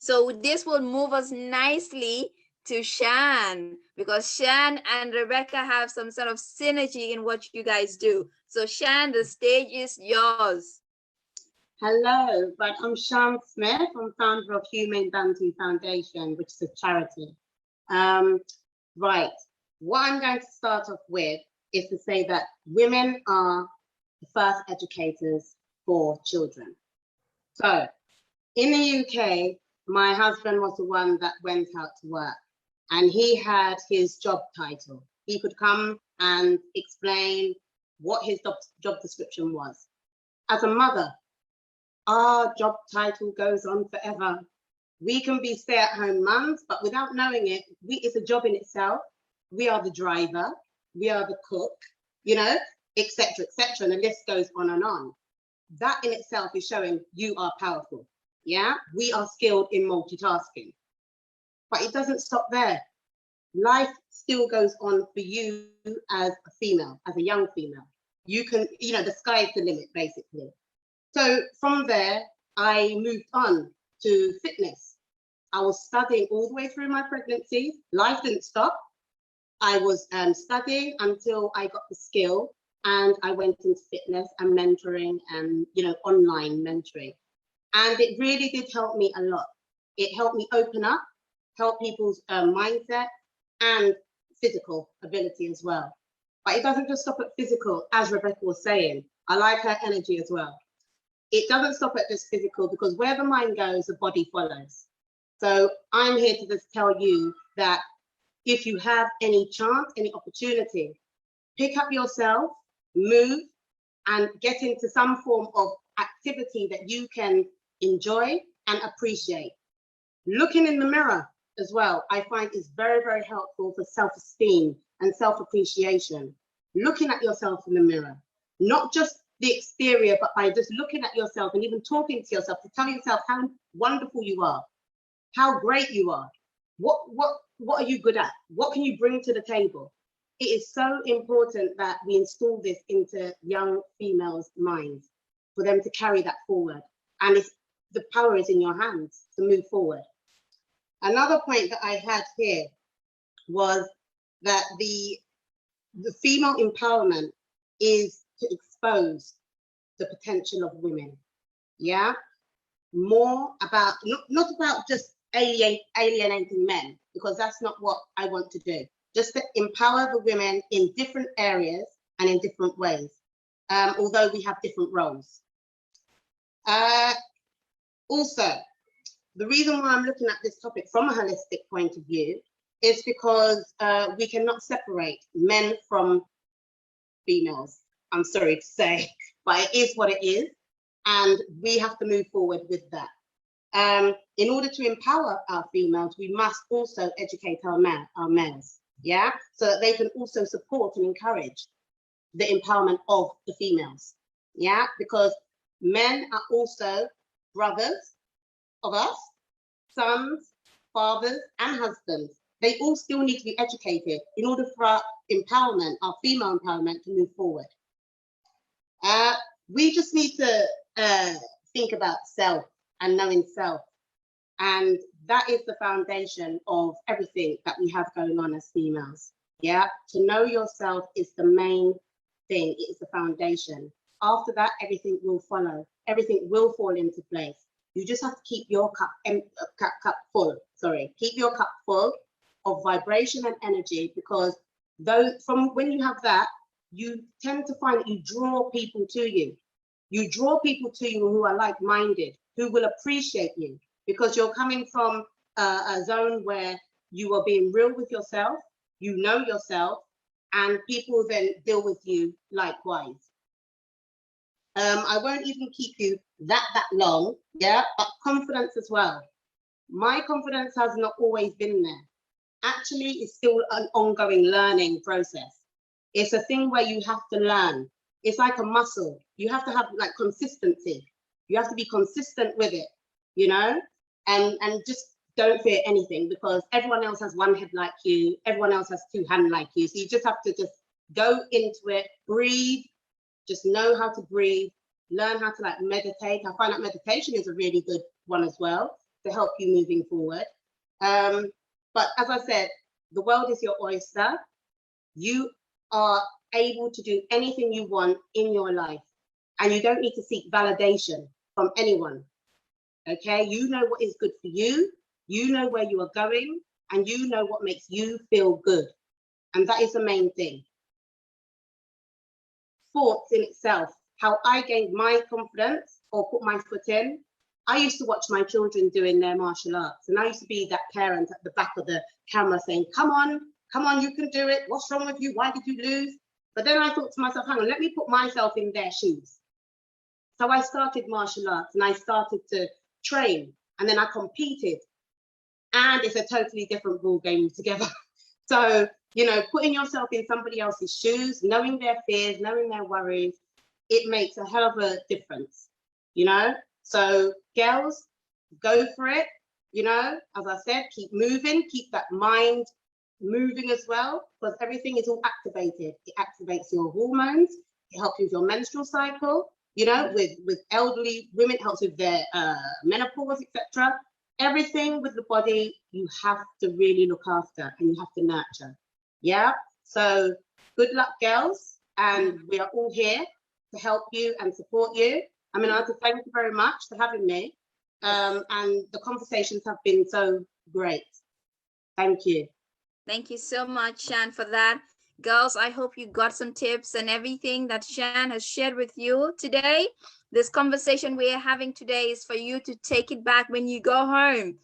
So this will move us nicely to Shan, because Shan and Rebecca have some sort of synergy in what you guys do. So Shan, the stage is yours. Hello, but I'm Shan Smith. I'm founder of Humane Bantu Foundation, which is a charity. Right, what I'm going to start off with is to say that women are the first educators for children. So in the UK, my husband was the one that went out to work, and he had his job title. He could come and explain what his job description was. As a mother, our job title goes on forever. We can be stay-at-home mums, but without knowing it, it's a job in itself. We are the driver, we are the cook, you know, etc., etc., and the list goes on and on. That in itself is showing you are powerful. Yeah, we are skilled in multitasking, but it doesn't stop there. Life still goes on for you as a female, as a young female. You can, you know, the sky's the limit, basically. So from there, I moved on to fitness. I was studying all the way through my pregnancy. Life didn't stop. I was studying until I got the skill, and I went into fitness and mentoring and, you know, online mentoring. And it really did help me a lot. It helped me open up, help people's mindset and physical ability as well. But it doesn't just stop at physical, as Rebecca was saying. I like her energy as well. It doesn't stop at just physical, because where the mind goes, the body follows. So I'm here to just tell you that if you have any chance, any opportunity, pick up yourself, move, and get into some form of activity that you can enjoy and appreciate. Looking in the mirror as well, I find is very, very helpful for self-esteem and self-appreciation. Looking at yourself in the mirror, not just the exterior, but by just looking at yourself and even talking to yourself to tell yourself how wonderful you are, how great you are. What are you good at? What can you bring to the table? It is so important that we install this into young females' minds for them to carry that forward. And the power is in your hands to move forward. Another point that I had here was that the female empowerment is to expose the potential of women. Yeah, more about, not about just alienating men, because that's not what I want to do. Just to empower the women in different areas and in different ways, although we have different roles. Also, the reason why I'm looking at this topic from a holistic point of view is because we cannot separate men from females. I'm sorry to say, but it is what it is, and we have to move forward with that. In order to empower our females, we must also educate our males, yeah, so that they can also support and encourage the empowerment of the females, yeah, because men are also brothers of us, sons, fathers, and husbands. They all still need to be educated in order for our empowerment, our female empowerment, to move forward. We just need to think about self and knowing self. And that is the foundation of everything that we have going on as females. Yeah, to know yourself is the main thing. It is the foundation. After that, everything will follow. Everything will fall into place. You just have to keep your cup full. Sorry, keep your cup full of vibration and energy, because from when you have that, you tend to find that you draw people to you. You draw people to you who are like-minded, who will appreciate you, because you're coming from a zone where you are being real with yourself, you know yourself, and people then deal with you likewise. I won't even keep you that long, yeah, but confidence as well. My confidence has not always been there. Actually, it's still an ongoing learning process. It's a thing where you have to learn. It's like a muscle. You have to have like consistency. You have to be consistent with it, you know, and just don't fear anything, because everyone else has one head like you. Everyone else has two hands like you. So you just have to just go into it, breathe, just know how to breathe, learn how to like meditate. I find that meditation is a really good one as well. to help you moving forward. But as I said, the world is your oyster. You are able to do anything you want in your life, and you don't need to seek validation from anyone. Okay, you know what is good for you, you know where you are going, and you know what makes you feel good. And that is the main thing. Sports in itself, how I gained my confidence or put my foot in. I used to watch my children doing their martial arts, and I used to be that parent at the back of the camera saying, come on, you can do it. What's wrong with you? Why did you lose? But then I thought to myself, hang on, let me put myself in their shoes. So I started martial arts and I started to train, and then I competed, and it's a totally different ball game together. So, you know, putting yourself in somebody else's shoes, knowing their fears, knowing their worries, it makes a hell of a difference, you know? So girls, go for it, you know, as I said, keep moving, keep that mind moving as well, because everything is all activated. It activates your hormones, it helps with your menstrual cycle, you know, with elderly women, it helps with their menopause, etc. Everything with the body, you have to really look after and you have to nurture. Yeah. So good luck, girls. And we are all here to help you and support you. I mean, I want to thank you very much for having me. And the conversations have been so great. Thank you. Thank you so much, Shan, for that. Girls, I hope you got some tips and everything that Shan has shared with you today. This conversation we are having today is for you to take it back when you go home.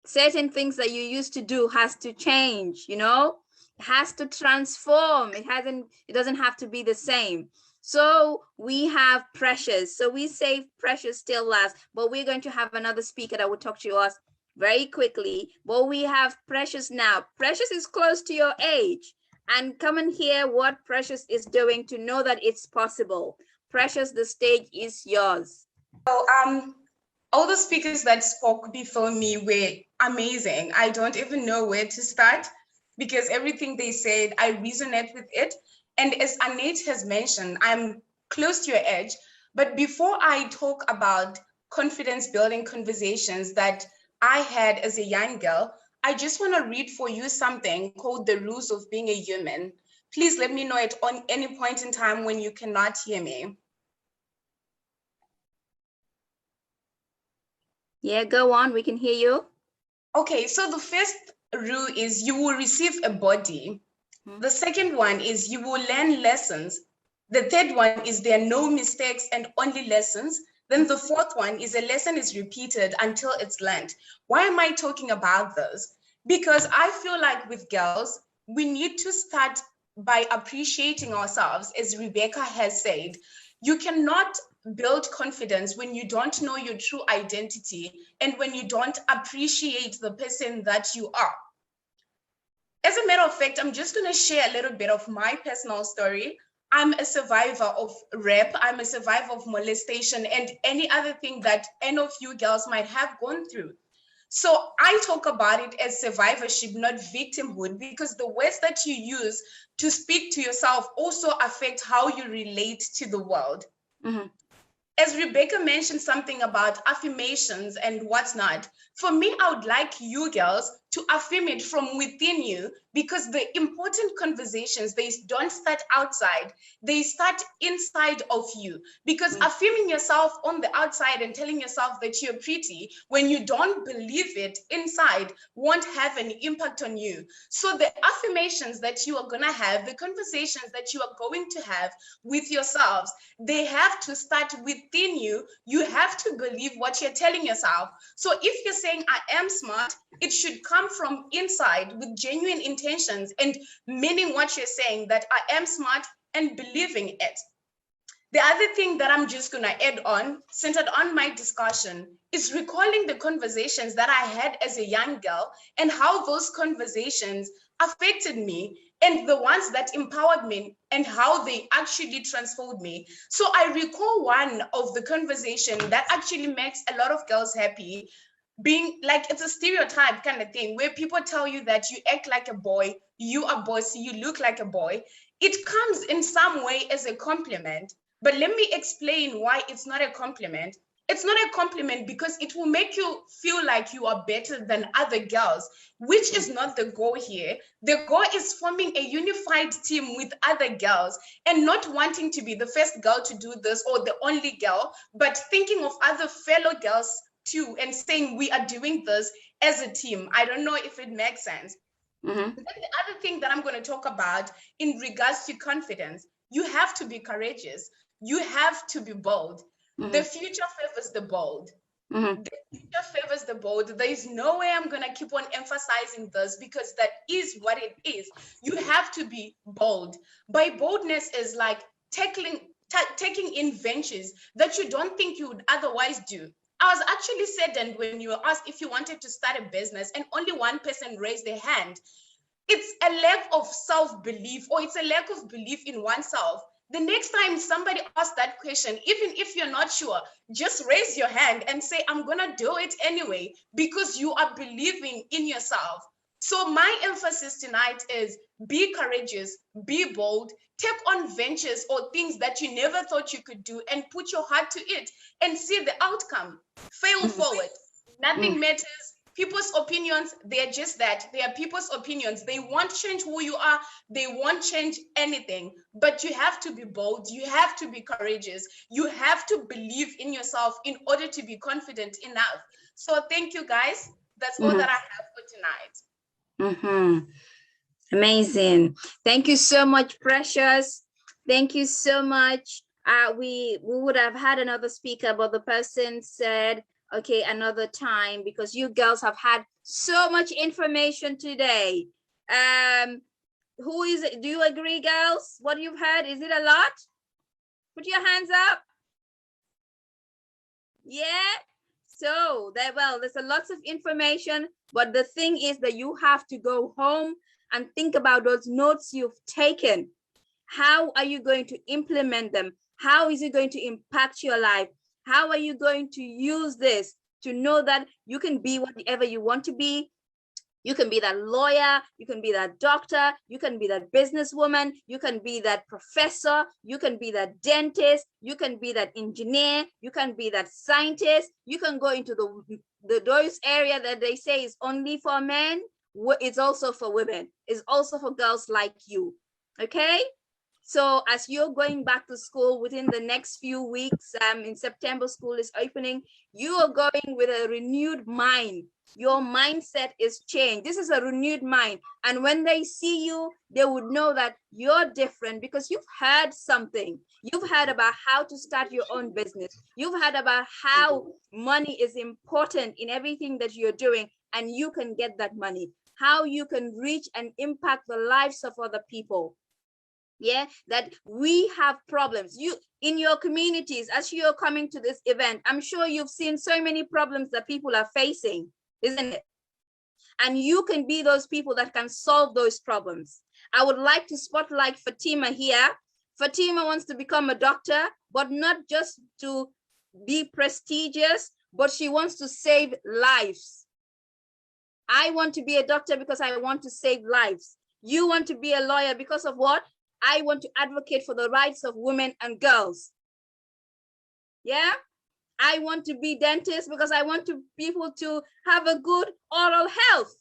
Certain things that you used to do has to change, you know, it has to transform. It doesn't have to be the same. So we have Precious. So we say Precious still last, but we're going to have another speaker that will talk to us very quickly. But we have Precious now. Precious is close to your age, and come and hear what Precious is doing to know that it's possible. Precious, the stage is yours. So, all the speakers that spoke before me were amazing. I don't even know where to start because everything they said, I resonate with it. And as Annette has mentioned, I'm close to your age. But before I talk about confidence building conversations that I had as a young girl, I just want to read for you something called The Rules of Being a Human. Please let me know at on any point in time when you cannot hear me. Yeah, go on, we can hear you. Okay, so the first rule is you will receive a body. The second one is you will learn lessons. The third one is there are no mistakes and only lessons. Then the fourth one is a lesson is repeated until it's learned. Why am I talking about this? Because I feel like with girls, we need to start by appreciating ourselves, as Rebecca has said. You cannot build confidence when you don't know your true identity and when you don't appreciate the person that you are. As a matter of fact, I'm just going to share a little bit of my personal story. I'm a survivor of rape. I'm a survivor of molestation and any other thing that any of you girls might have gone through. So I talk about it as survivorship, not victimhood, because the words that you use to speak to yourself also affect how you relate to the world. Mm-hmm. As Rebecca mentioned something about affirmations and what's not, for me, I would like you girls to affirm it from within you, because the important conversations, they don't start outside, they start inside of you. Because affirming yourself on the outside and telling yourself that you're pretty, when you don't believe it inside, won't have an impact on you. So the affirmations that you are gonna have, the conversations that you are going to have with yourselves, they have to start within you. You have to believe what you're telling yourself. So if you're saying, I am smart, it should come from inside with genuine intentions and meaning what you're saying, that I am smart, and believing it. The other thing that I'm just going to add on, centered on my discussion, is recalling the conversations that I had as a young girl and how those conversations affected me, and the ones that empowered me and how they actually transformed me. So I recall one of the conversation that actually makes a lot of girls happy, being like, it's a stereotype kind of thing where people tell you that you act like a boy, you are bossy, you look like a boy. It comes in some way as a compliment, but let me explain why it's not a compliment. It's not a compliment because it will make you feel like you are better than other girls, which is not the goal here. The goal is forming a unified team with other girls and not wanting to be the first girl to do this or the only girl, but thinking of other fellow girls too and saying we are doing this as a team. I don't know if it makes sense. Mm-hmm. Then the other thing that I'm going to talk about in regards to confidence, you have to be courageous. You have to be bold. Mm-hmm. The future favors the bold. Mm-hmm. The future favors the bold. There is no way I'm going to keep on emphasizing this because that is what it is. You have to be bold. By boldness is like taking in ventures that you don't think you would otherwise do. I was actually saddened when you were asked if you wanted to start a business and only one person raised their hand. It's a lack of self-belief, or it's a lack of belief in oneself. The next time somebody asks that question, even if you're not sure, just raise your hand and say, I'm gonna do it anyway, because you are believing in yourself. So my emphasis tonight is be courageous, be bold, take on ventures or things that you never thought you could do and put your heart to it and see the outcome. Fail forward. Nothing matters. People's opinions, they're just that. They are people's opinions. They won't change who you are. They won't change anything. But you have to be bold. You have to be courageous. You have to believe in yourself in order to be confident enough. So thank you, guys. That's all that I have for tonight. Mm-hmm. Amazing. Thank you so much, Precious. Thank you so much. We would have had another speaker, but the person said, okay, another time, because you girls have had so much information today. Who is it? Do you agree, girls? What you've heard, is it a lot? Put your hands up. Yeah. So there's a lots of information, but the thing is that you have to go home and think about those notes you've taken. How are you going to implement them? How is it going to impact your life? How are you going to use this to know that you can be whatever you want to be? You can be that lawyer, you can be that doctor, you can be that businesswoman, you can be that professor, you can be that dentist, you can be that engineer, you can be that scientist, you can go into those area that they say is only for men. It's also for women, it's also for girls like you. Okay, so as you're going back to school within the next few weeks, in September school is opening, you are going with a renewed mind. Your mindset is changed. This is a renewed mind, and when they see you, they would know that you're different because you've heard something. You've heard about how to start your own business. You've heard about how money is important in everything that you're doing, and you can get that money, how you can reach and impact the lives of other people. Yeah, that we have problems. You in your communities, as you're coming to this event, I'm sure you've seen so many problems that people are facing, isn't it? And you can be those people that can solve those problems. I would like to spotlight Fatima here. Fatima wants to become a doctor, but not just to be prestigious, but she wants to save lives. I want to be a doctor because I want to save lives. You want to be a lawyer because of what? I want to advocate for the rights of women and girls. Yeah, I want to be dentist because I want people to have a good oral health.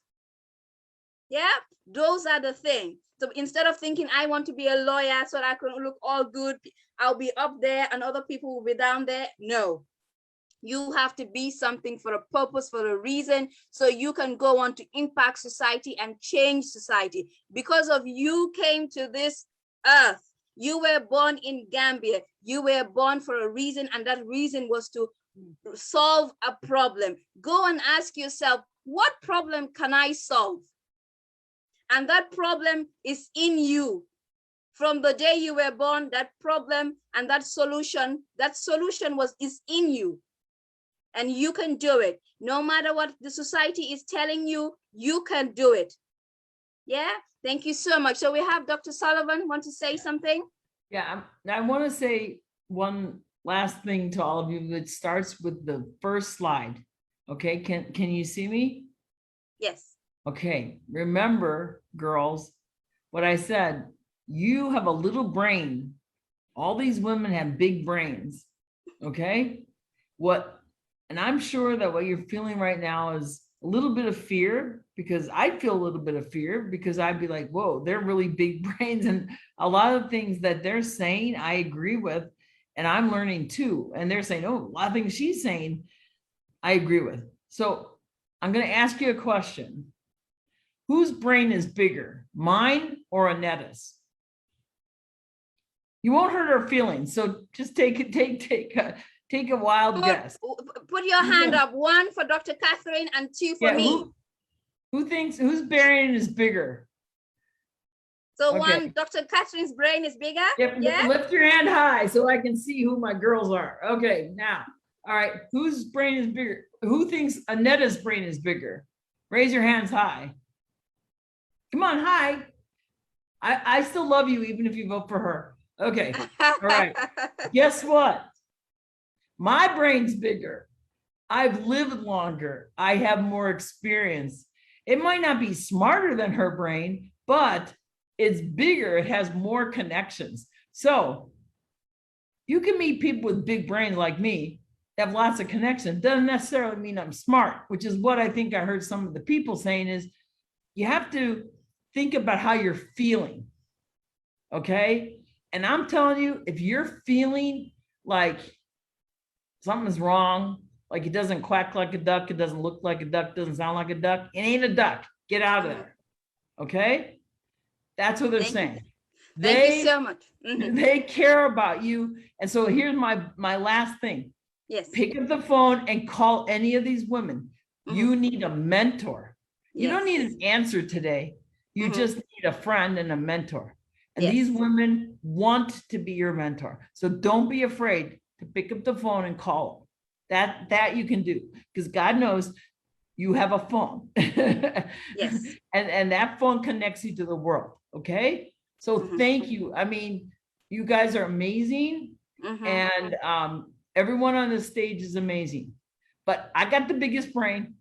Yeah, those are the things. So instead of thinking I want to be a lawyer so that I can look all good, I'll be up there and other people will be down there. No, you have to be something for a purpose, for a reason, so you can go on to impact society and change society. Because of you came to this earth. You were born in Gambia. You were born for a reason, and that reason was to solve a problem. Go and ask yourself, what problem can I solve? And that problem is in you. From the day you were born, that problem and that solution is in you. And you can do it. No matter what the society is telling you, you can do it. Yeah, thank you so much. So we have Dr. Sullivan want to say something? Yeah, I want to say one last thing to all of you that starts with the first slide. Okay, can you see me? Yes. Okay, remember, girls, what I said, you have a little brain. All these women have big brains, okay? What And I'm sure that what you're feeling right now is a little bit of fear, because I'd feel a little bit of fear, because I'd be like, whoa, they're really big brains. And a lot of things that they're saying, I agree with, and I'm learning too. And they're saying, oh, a lot of things she's saying, I agree with. So I'm going to ask you a question. Whose brain is bigger, mine or Anetta's? You won't hurt her feelings. So just take a wild guess. Put your hand up. 1 for Dr. Catherine and 2 for me. Who thinks, whose brain is bigger? So Okay. 1, Dr. Catherine's brain is bigger? Yep. Yeah. Lift your hand high so I can see who my girls are. Okay, now. All right, whose brain is bigger? Who thinks Anetta's brain is bigger? Raise your hands high. Come on, high. I still love you even if you vote for her. Okay, all right. Guess what? My brain's bigger. I've lived longer. I have more experience. It might not be smarter than her brain, but it's bigger. It has more connections. So you can meet people with big brains like me, have lots of connections. Doesn't necessarily mean I'm smart, which is what I think I heard some of the people saying is you have to think about how you're feeling. Okay. And I'm telling you, if you're feeling like something's wrong, like it doesn't quack like a duck, it doesn't look like a duck, doesn't sound like a duck, it ain't a duck. Get out of there. Okay. That's what they're saying. Thank you so much. They care about you. And so here's my last thing. Yes. Pick up the phone and call any of these women. You need a mentor. You don't need an answer today. You just need a friend and a mentor. And these women want to be your mentor. So don't be afraid to pick up the phone and call them. That you can do, because God knows you have a phone. Yes. And that phone connects you to the world. Okay. So thank you. I mean, you guys are amazing. And everyone on the stage is amazing. But I got the biggest brain,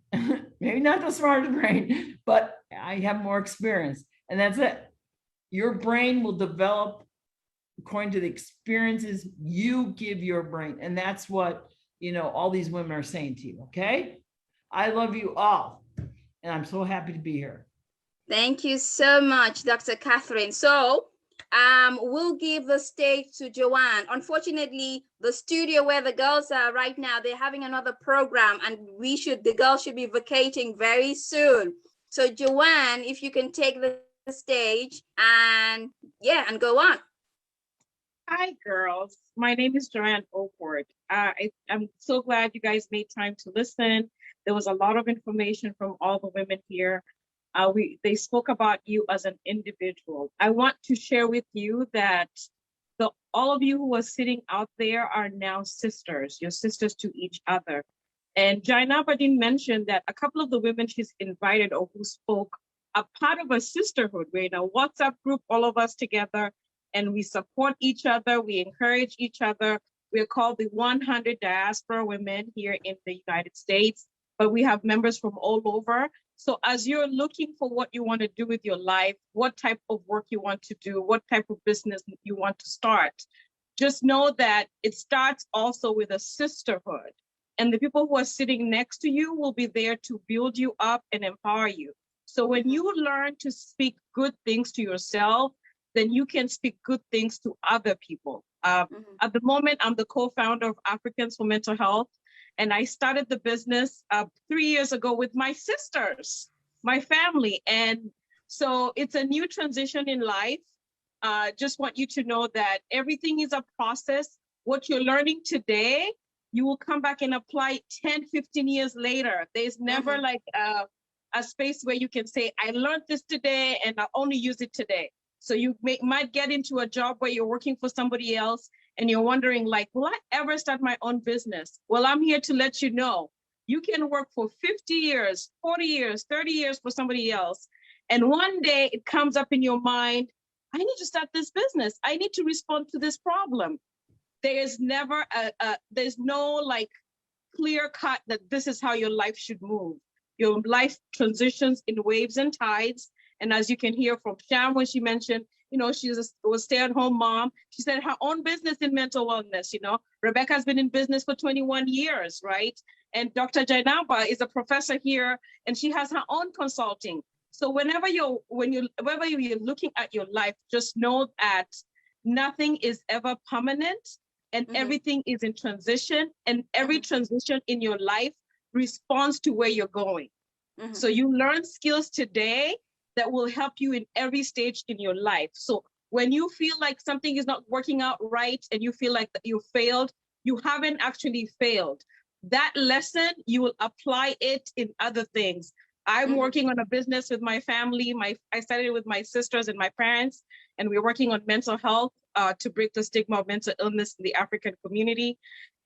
maybe not the smartest brain, but I have more experience. And that's it. Your brain will develop according to the experiences you give your brain. And that's what, all these women are saying to you. Okay. I love you all. And I'm so happy to be here. Thank you so much, Dr. Catherine. So we'll give the stage to Joanne. Unfortunately, the studio where the girls are right now, they're having another program, and the girls should be vacating very soon. So Joanne, if you can take the stage and go on. Hi, girls. My name is Joanne Oakford. I'm so glad you guys made time to listen. There was a lot of information from all the women here. They spoke about you as an individual. I want to share with you that all of you who are sitting out there are now sisters. You're sisters to each other. And Jainaba didn't mention that a couple of the women she's invited or who spoke are part of a sisterhood. We're in a WhatsApp group, all of us together, and we support each other. We encourage each other. We're called the 100 Diaspora Women here in the United States, but we have members from all over. So as you're looking for what you want to do with your life, what type of work you want to do, what type of business you want to start, just know that it starts also with a sisterhood. And the people who are sitting next to you will be there to build you up and empower you. So when you learn to speak good things to yourself, then you can speak good things to other people. At the moment, I'm the co-founder of Africans for Mental Health. And I started the business 3 years ago with my sisters, my family. And so it's a new transition in life. Just want you to know that everything is a process. What you're learning today, you will come back and apply 10, 15 years later. There's never like a space where you can say, I learned this today and I only use it today. So you might get into a job where you're working for somebody else and you're wondering like, will I ever start my own business? Well, I'm here to let you know, you can work for 50 years, 40 years, 30 years for somebody else. And one day it comes up in your mind, I need to start this business. I need to respond to this problem. There's never there's no like clear cut that this is how your life should move. Your life transitions in waves and tides. And as you can hear from Sham when she mentioned, she was a stay-at-home mom. She said her own business in mental wellness, Rebecca's been in business for 21 years, right? And Dr. Jainaba is a professor here, and she has her own consulting. So whenever you're looking at your life, just know that nothing is ever permanent, and everything is in transition, and every transition in your life responds to where you're going. So you learn skills today that will help you in every stage in your life. So when you feel like something is not working out right and you feel like that you failed, you haven't actually failed. That lesson, you will apply it in other things. I'm working on a business with my family. I started with my sisters and my parents, and we're working on mental health to break the stigma of mental illness in the African community.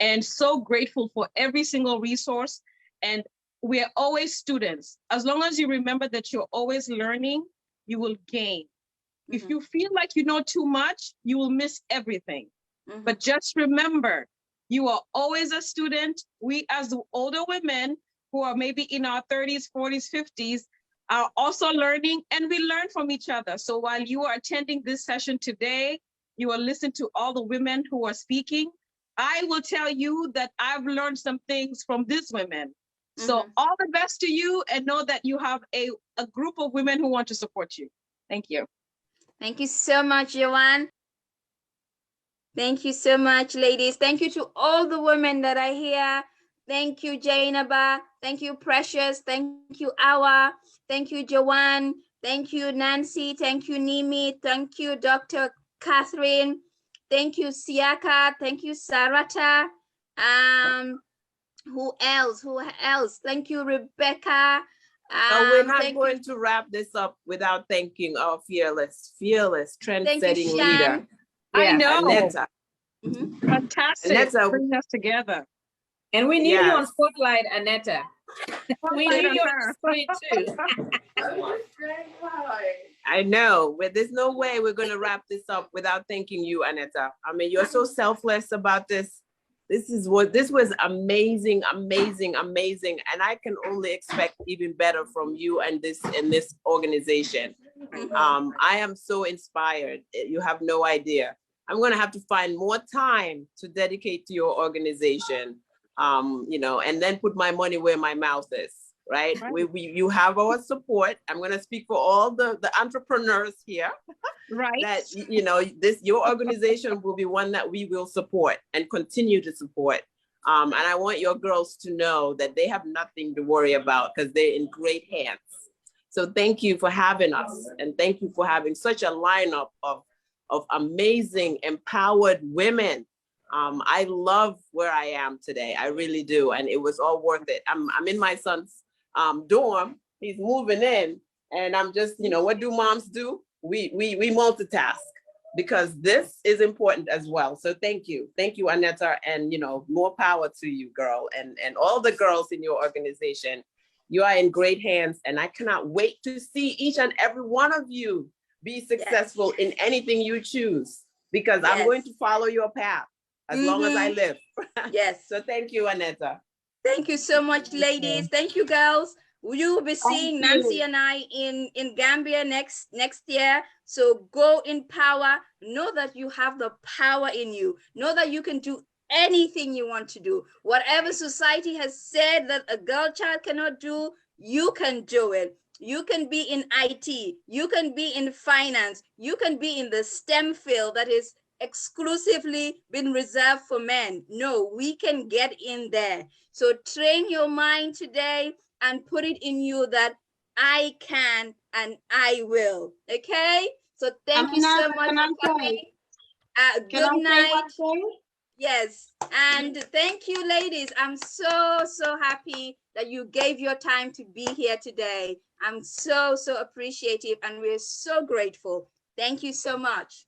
And so grateful for every single resource. And we're always students. As long as you remember that you're always learning, you will gain. If you feel like you know too much, you will miss everything. But just remember, you are always a student. We as the older women who are maybe in our 30s, 40s, 50s are also learning, and we learn from each other. So while you are attending this session today, you are listening to all the women who are speaking. I will tell you that I've learned some things from these women. So all the best to you, and know that you have a group of women who want to support you. Thank you. Thank you so much, Joanne. Thank you so much, ladies. Thank you to all the women that are here. Thank you, Jainaba. Thank you, Precious. Thank you, Awa. Thank you, Joanne. Thank you, Nancy. Thank you, Nimi. Thank you, Dr. Catherine. Thank you, Siaka. Thank you, Sarata. Who else? Who else? Thank you, Rebecca. No, we're not going to wrap this up without thanking our fearless, trend-setting leader. I know. Aneta. Fantastic. Aneta, bring us together. And we need you on Spotlight, Aneta. We need you on the street too. I know, but there's no way we're going to wrap this up without thanking you, Aneta. I mean, you're so selfless about this. This was amazing, amazing, amazing. And I can only expect even better from you and this organization. I am so inspired. You have no idea. I'm going to have to find more time to dedicate to your organization, and then put my money where my mouth is, right? You have our support. I'm going to speak for all the entrepreneurs here. Right. That, your organization will be one that we will support and continue to support. And I want your girls to know that they have nothing to worry about because they're in great hands. So thank you for having us. And thank you for having such a lineup of amazing, empowered women. I love where I am today. I really do. And it was all worth it. I'm in my son's dorm. He's moving in. And I'm just, what do moms do? We multitask because this is important as well. So thank you. Thank you, Aneta. And, more power to you, girl. And all the girls in your organization. You are in great hands. And I cannot wait to see each and every one of you be successful in anything you choose, because I'm going to follow your path as long as I live. Yes. So thank you, Aneta. Thank you so much, ladies. Thank you, girls. You will be seeing Nancy and I in Gambia next year. So go in power. Know that you have the power in you. Know that you can do anything you want to do. Whatever society has said that a girl child cannot do, you can do it. You can be in IT. You can be in finance. You can be in the STEM field that is exclusively been reserved for men. No, we can get in there. So train your mind today and put it in you that I can and I will. Okay? So thank you so much for coming. Good night. Yes. And thank you, ladies. I'm so happy that you gave your time to be here today. I'm so appreciative and we're so grateful. Thank you so much.